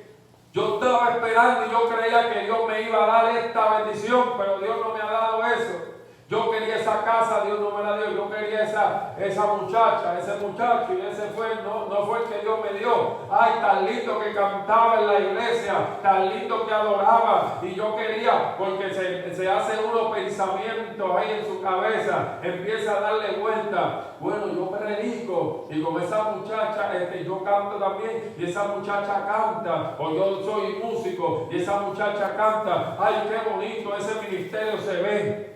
Yo estaba esperando y yo creía que Dios me iba a dar esta bendición, pero Dios no me ha dado eso. Yo quería esa casa, Dios no me la dio. Yo quería esa muchacha, ese muchacho, y ese no fue el que Dios me dio. Ay, tan lindo que cantaba en la iglesia, tan lindo que adoraba. Y yo quería, porque se hace unos pensamientos ahí en su cabeza, empieza a darle vuelta. Bueno, yo predico, y con esa muchacha yo canto también, y esa muchacha canta, o yo soy músico, y esa muchacha canta. Ay, qué bonito ese ministerio se ve.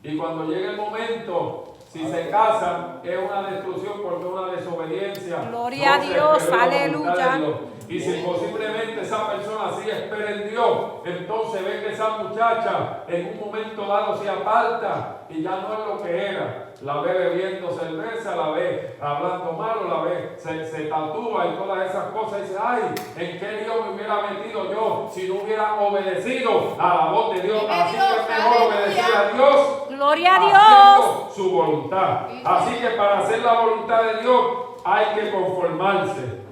Y cuando llegue el momento, si se casan, es una destrucción porque es una desobediencia. Gloria a Dios, aleluya. Y si posiblemente esa persona sí espera en Dios, entonces ve que esa muchacha en un momento dado se aparta y ya no es lo que era. La ve bebiendo cerveza, la ve hablando malo, la ve, se tatúa y todas esas cosas. Y dice, ay, ¿en qué Dios me hubiera metido yo si no hubiera obedecido a la voz de Dios? Así que es mejor obedecer a Dios. Gloria a Dios. Dios. Su voluntad. Así que para hacer la voluntad de Dios hay que conformarse.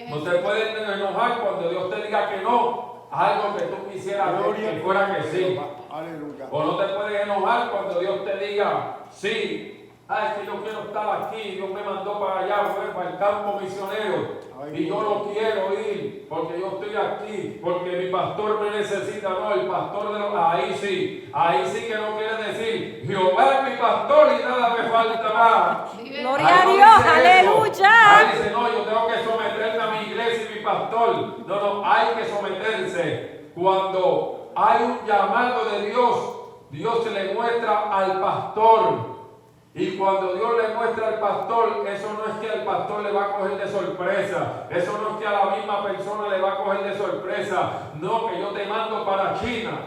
No te puedes enojar cuando Dios te diga que no a algo que tú quisieras que fuera que sí. Aleluya. O no te puedes enojar cuando Dios te diga sí. Ay, es que yo quiero estar aquí, Dios me mandó para allá, fue para el campo misionero. Y yo no quiero ir porque yo estoy aquí, porque mi pastor me necesita. No, el pastor de los... Ahí sí que no quiere decir Jehová es mi pastor y nada me faltará. Gloria a Dios, aleluya. Ahí dice, no, yo tengo que someterme a mi iglesia y mi pastor. No, hay que someterse. Cuando hay un llamado de Dios, Dios se le muestra al pastor. Y cuando Dios le muestra al pastor, eso no es que al pastor le va a coger de sorpresa. Eso no es que a la misma persona le va a coger de sorpresa. No, que yo te mando para China.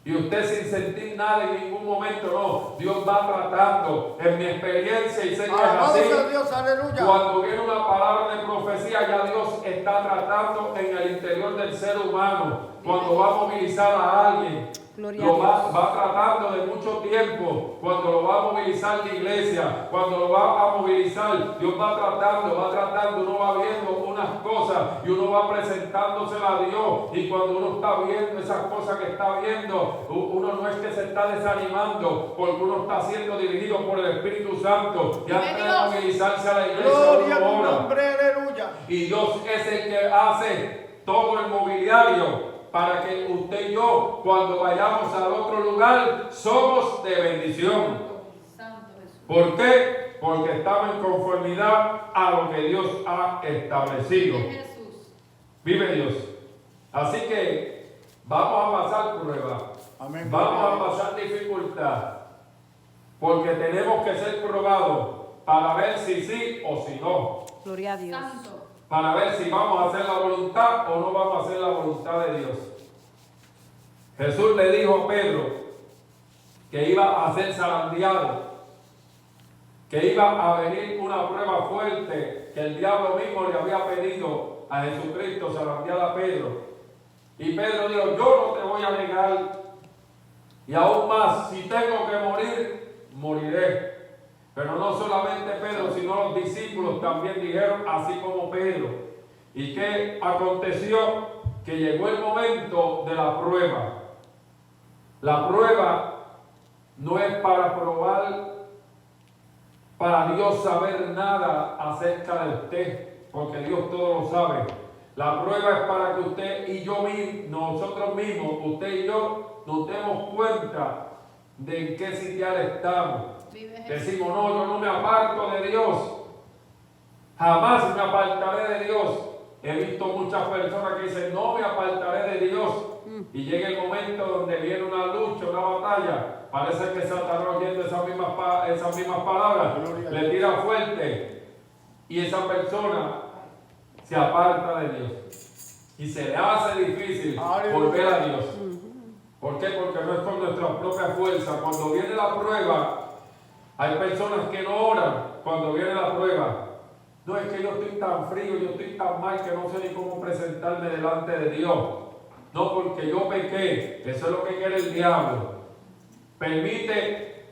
Y usted sin sentir nada en ningún momento, no. Dios va tratando. En mi experiencia, y sé que es así, Dios, aleluya. cuando viene una palabra de profecía, ya Dios está tratando en el interior del ser humano. Cuando va a movilizar a alguien, lo va tratando de mucho tiempo. Cuando lo va a movilizar la iglesia, cuando lo va a movilizar, Dios va tratando, uno va viendo unas cosas y uno va presentándosela a Dios. Y cuando uno está viendo esas cosas que está viendo, uno no es que se está desanimando, porque uno está siendo dirigido por el Espíritu Santo. Y antes de movilizarse a la iglesia, Gloria a tu uno ora. nombre, aleluya. Y Dios es el que hace todo el mobiliario para que usted y yo, cuando vayamos al otro lugar, somos de bendición. ¿Por qué? Porque estamos en conformidad a lo que Dios ha establecido. Vive Dios. Así que vamos a pasar prueba. Amén. Vamos a pasar dificultad. Porque tenemos que ser probados para ver si sí o si no. Gloria a Dios. Para ver si vamos a hacer la voluntad o no vamos a hacer la voluntad de Dios. Jesús le dijo a Pedro que iba a ser zarandeado, que iba a venir una prueba fuerte, que el diablo mismo le había pedido a Jesucristo zarandear a Pedro. Y Pedro dijo, yo no te voy a negar, y aún más, si tengo que morir, moriré. Pero no solamente Pedro, sino los discípulos también dijeron así como Pedro. ¿Y qué aconteció? Que llegó el momento de la prueba. La prueba no es para probar, para Dios saber nada acerca de usted, porque Dios todo lo sabe. La prueba es para que usted y yo, nosotros mismos, usted y yo, nos demos cuenta de en qué sitial estamos. Decimos, no, yo no me aparto de Dios. Jamás me apartaré de Dios. He visto muchas personas que dicen, no me apartaré de Dios. Y llega el momento donde viene una lucha, una batalla. Parece que Satanás, oyendo esas mismas palabras, le tira fuerte. Y esa persona se aparta de Dios. Y se le hace difícil volver a Dios. ¿Por qué? Porque no es con nuestra propia fuerza. Cuando viene la prueba, hay personas que no oran cuando viene la prueba. No, es que yo estoy tan frío, yo estoy tan mal que no sé ni cómo presentarme delante de Dios. No, porque yo pequé. Eso es lo que quiere el diablo. Permite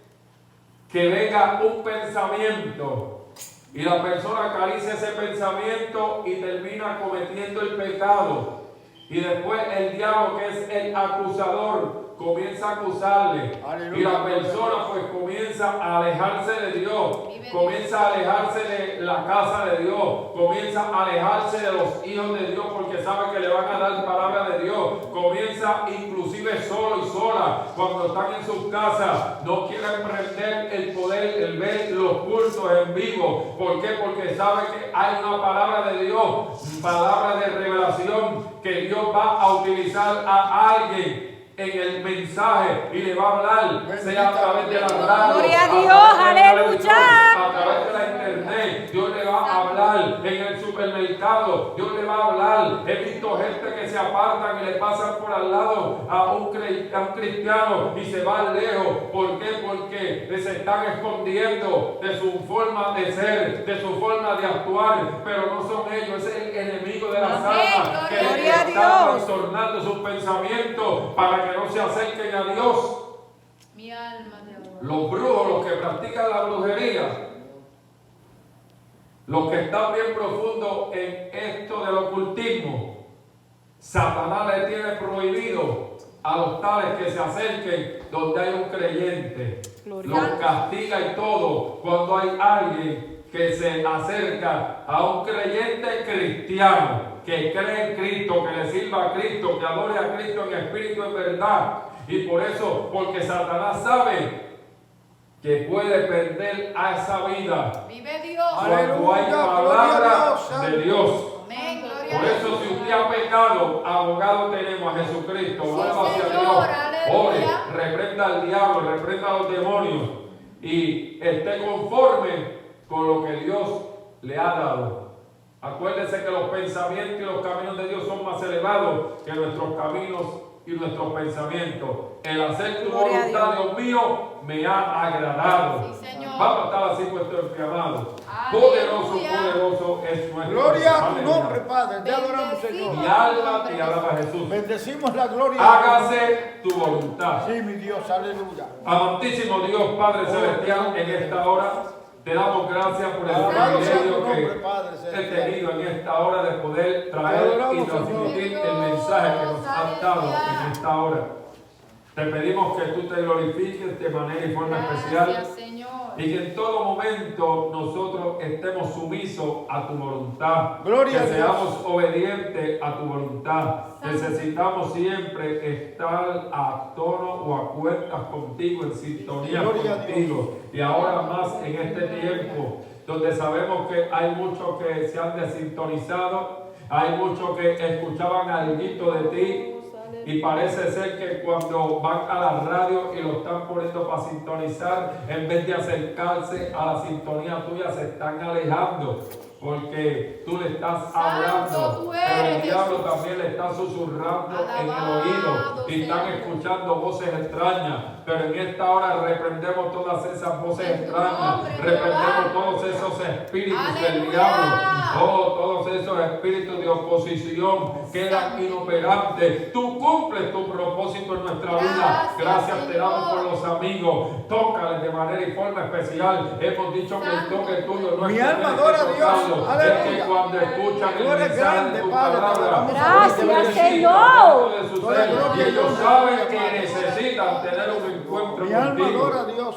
que venga un pensamiento y la persona acaricia ese pensamiento y termina cometiendo el pecado. Y después el diablo, que es el acusador, comienza a acusarle. Aleluya. Y la persona pues comienza a alejarse de Dios, comienza a alejarse de la casa de Dios, comienza a alejarse de los hijos de Dios porque sabe que le van a dar palabra de Dios, comienza inclusive solo y sola cuando están en sus casas, no quieren prender el poder, el ver los cultos en vivo. ¿Por qué? Porque sabe que hay una palabra de Dios, palabra de revelación que Dios va a utilizar a alguien en el mensaje y le va a hablar, sea a través de la radio, Gloria a Dios, aleluya. a través de la internet. Dios le va a hablar en el supermercado, Dios le va a hablar. He visto gente que se apartan y le pasan por al lado a un cristiano y se van lejos. ¿Por qué? Porque se están escondiendo de su forma de ser, de su forma de actuar, pero no son ellos, es el enemigo de las almas que Gloria a está Dios. trastornando sus pensamientos para que no se acerquen a Dios. Mi alma te adora. Los brujos, los que practican la brujería, los que están bien profundos en esto del ocultismo, Satanás le tiene prohibido a los tales que se acerquen donde hay un creyente. Gloria. Los castiga y todo cuando hay alguien que se acerca a un creyente cristiano, que cree en Cristo, que le sirva a Cristo, que adore a Cristo en espíritu y verdad. Y por eso, porque Satanás sabe que puede perder a esa vida Vive Dios. cuando hay Aleluya, palabra gloria a Dios, de Dios. Amén. Gloria Por a eso, Dios. si usted ha pecado, abogado tenemos a Jesucristo. Sí, Vuelva hacia Señor, Dios. aleluya. Ore, reprenda al diablo, reprenda a los demonios y esté conforme con lo que Dios le ha dado. Acuérdese que los pensamientos y los caminos de Dios son más elevados que nuestros caminos y nuestros pensamientos. El hacer tu Gloria a voluntad, Dios mío, me ha agradado. Sí, Señor. Vamos a estar así puestos enflamados. Aleluya. Poderoso es nuestro Gloria a tu Aleluya. nombre, Padre. Te adoramos, Señor. Mi alma te alaba, Jesús. Bendecimos la gloria. Hágase tu voluntad. Sí, mi Dios, aleluya. Amantísimo Dios, Padre Celestial, en esta hora te damos gracias por el Alabado sea tu privilegio nombre, que Padre he Celestial. tenido en esta hora de poder traer y adoramos, transmitir Señor. el mensaje que nos has dado en esta hora. Te pedimos que tú te glorifiques de manera y forma especial Gracias, Señor. y que en todo momento nosotros estemos sumisos a tu voluntad, Gloria que a Dios. seamos obedientes a tu voluntad. Necesitamos siempre estar a tono o a cuentas contigo, en sintonía Gloria a contigo. Y ahora más en este tiempo, donde sabemos que hay muchos que se han desintonizado, hay muchos que escuchaban algo de ti. Y parece ser que cuando van a la radio y lo están poniendo para sintonizar, en vez de acercarse a la sintonía tuya, se están alejando. Porque tú le estás hablando, tú pero el eres, diablo Jesús. también le está susurrando en el Alabado oído y están sea. escuchando voces extrañas. Pero en esta hora reprendemos todas esas voces En tu extrañas, nombre, reprendemos Jehová. todos esos espíritus del Aleluya. diablo. Oh, todos esos espíritus de oposición quedan inoperantes. Tú cumples tu propósito en nuestra vida. Gracias te damos por los amigos. Tócales de manera y forma especial. Hemos dicho que el toque tuyo no es Mi que alma tienes adora que a Dios. tocarlo. Es que Aleluya. cuando escuchan Tú el eres mensaje grande, de tu Padre, te palabra, adoramos. Gracias, necesitan Señor. de su Toda ser. gloria Y y ellos honra saben tuya, que Padre. necesitan tener un encuentro Mi alma contigo. adora a Dios.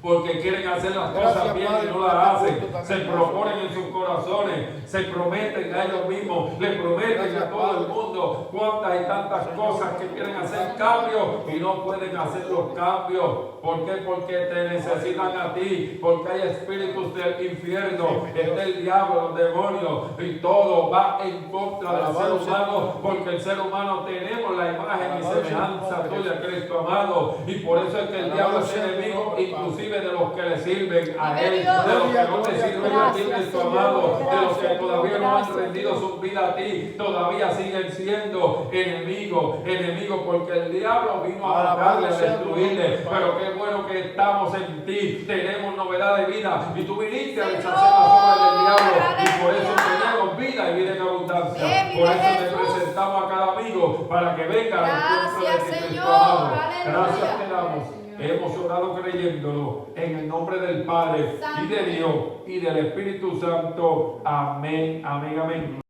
porque quieren hacer las Gracias, cosas bien Padre, y no por las este hacen. culto tan Se hermoso. proponen en sus corazones, se prometen a ellos mismos, le prometen Gracias, a todo el Padre. mundo cuántas y tantas Señor, cosas que quieren hacer cambios y no pueden hacer los cambios. ¿Por qué? Porque te necesitan a ti, porque hay espíritus del infierno, está el diablo, los demonios, y todo va en contra del ser Alabado sea humano, porque el ser humano tenemos la imagen y Alabado sea semejanza tu nombre, tuya, Cristo amado, y por eso es que el Alabado diablo es sea tu enemigo, nombre, inclusive de los que le sirven a Amén, él, Dios. de los que no te Gloria, sirven gloria. a ti, Gracias, Cristo Señor. amado, de los que Gracias, todavía Dios. no han Gracias, rendido Dios. su vida a ti, todavía siguen siendo enemigos, porque el diablo vino a Alabado matarle, a sea tu destruirle, nombre, Padre. pero qué bueno que estamos en ti, tenemos novedad de vida, y tú viniste a Señor, deshacer las obras del diablo, y por eso aleluya. tenemos vida y vida en abundancia. Bien, Por vive eso te Jesús. presentamos a cada amigo para que venga al encuentro de Gracias, ti, Cristo Señor, amado. aleluya. Gracias te damos. Hemos orado creyéndolo en el nombre del Padre y de Dios y del Espíritu Santo. Amén, amén, amén.